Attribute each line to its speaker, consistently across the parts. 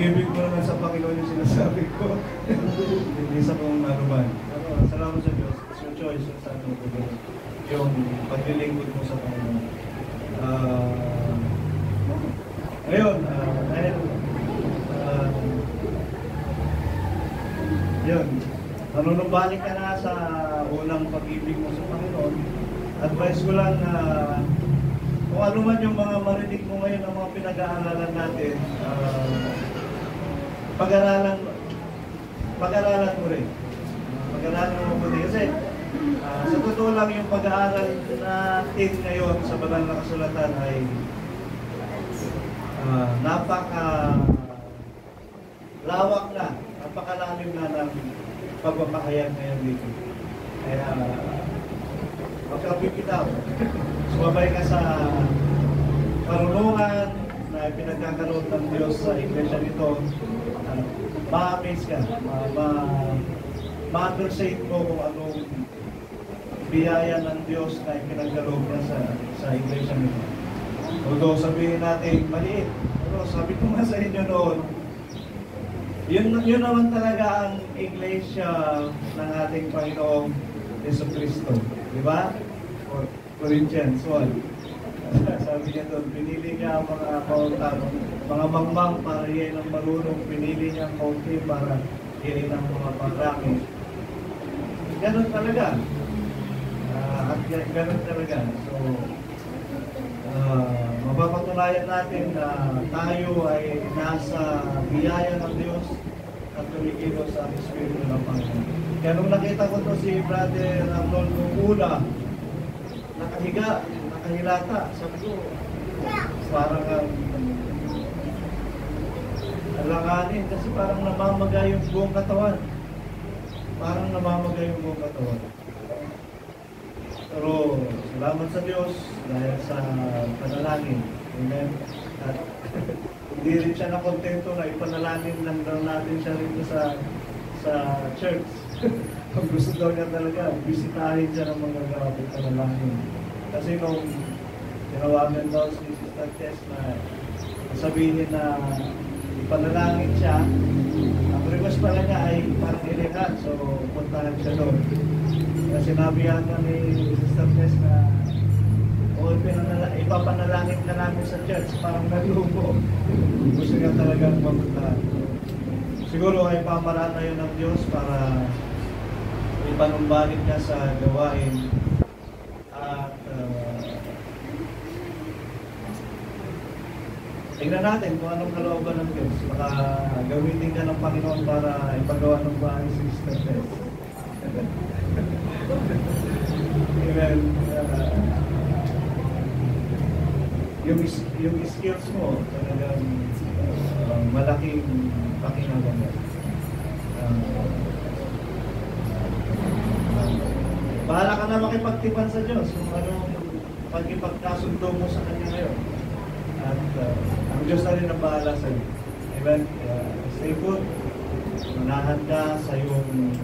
Speaker 1: pag-ibig mo naman sa Panginoon yung sinasabi ko. Hindi sa kung ano man. Pero salamat sa Diyos. It's your choice yung sa ano ko. Yung paglilingkod mo sa Panginoon. Ngayon, dahil yun, nanunumbalik ka na sa unang pag-ibig mo sa Panginoon. Advice ko lang na kung ano man yung mga marinig mo ngayon, ang mga pinag-aaralan natin, pag-aralan mo rin. Pag-aralan mo rin. Kasi sa totoo lang yung pag-aaral natin ngayon sa banal na kasulatan ay napaka-lawak na, napakalalim na ng pagpapahayag ngayon dito. Kaya magkapipitaw. Sumabay ka sa karunungan na pinagkakaroon ng Diyos sa iglesia nito. Ma-amaze ka. Ma-understand mo kung anong biyaya ng Diyos na ipinagkaloob niya sa iglesia nito. Although sabihin natin, maliit. Pero sabi ko nga sa inyo noon, yun naman talaga ang iglesia ng ating Panginoong Yesu Cristo. Di ba? Corinthians 1. Sabi niya doon, pinili niya ang mga kauntano, mga mangmang para iyan ang marunong, pinili niya ang kaunti para iyan ang mga pangrami. Ganon talaga. At ganon talaga. So, mapapatunayan natin na tayo ay nasa biyaya ng Diyos at tumikilos sa Espiritu ng Panginoon. Kaya nung nakita ko to si Brother Arnold nung una, nakahilata, sabi ko, parang alanganin kasi parang namamagay yung buong katawan. Parang namamagay yung buong katawan. Pero salamat sa Diyos dahil sa panalangin. Amen. At hindi rin siya nakontento na ipanalangin lang daw natin siya rito sa church. Ang gusto daw niya talaga, bisitahin siya ng mga gawin panalangin. Kasi nung tinawagan daw si Sister Tess na sabihin na ipanalangin siya, ang request pala niya ay parang ilihan, so puntahan siya doon. Kasi sinabi yata ni Sister Tess na ipapanalangin ka namin sa church, parang nalubo. Gusto niya talagang mapuntahan. Siguro ay pamaraan na yun ng Diyos para ipanumbalik niya sa gawain. At tingnan natin kung anong kalooban ng Diyos. Baka gamitin ka ng Panginoon para ipagawa ng bahay si Sister Tess. Amen. Yung skills mo talagang malaking pakinggan. Bahala ka na makipagtipan sa Diyos kung anong pagkipagkasundo mo sa Kanya ngayon. At ang Diyos na rin ang bahala sa iyo. Amen? Stay put. Manahan ka sa iyong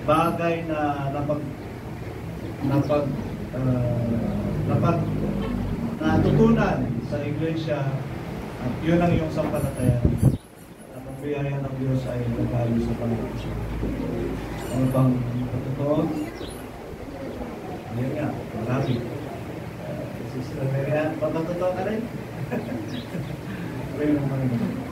Speaker 1: bagay na natutunan sa iglesia at yun ang iyong sampalatayan. At ang biyaya ng Diyos ay nagalo sa Panginoon. Ano bang totoo? Yan nga, marami. Sister Marian, totoo ka rin? Pray ng Panginoon.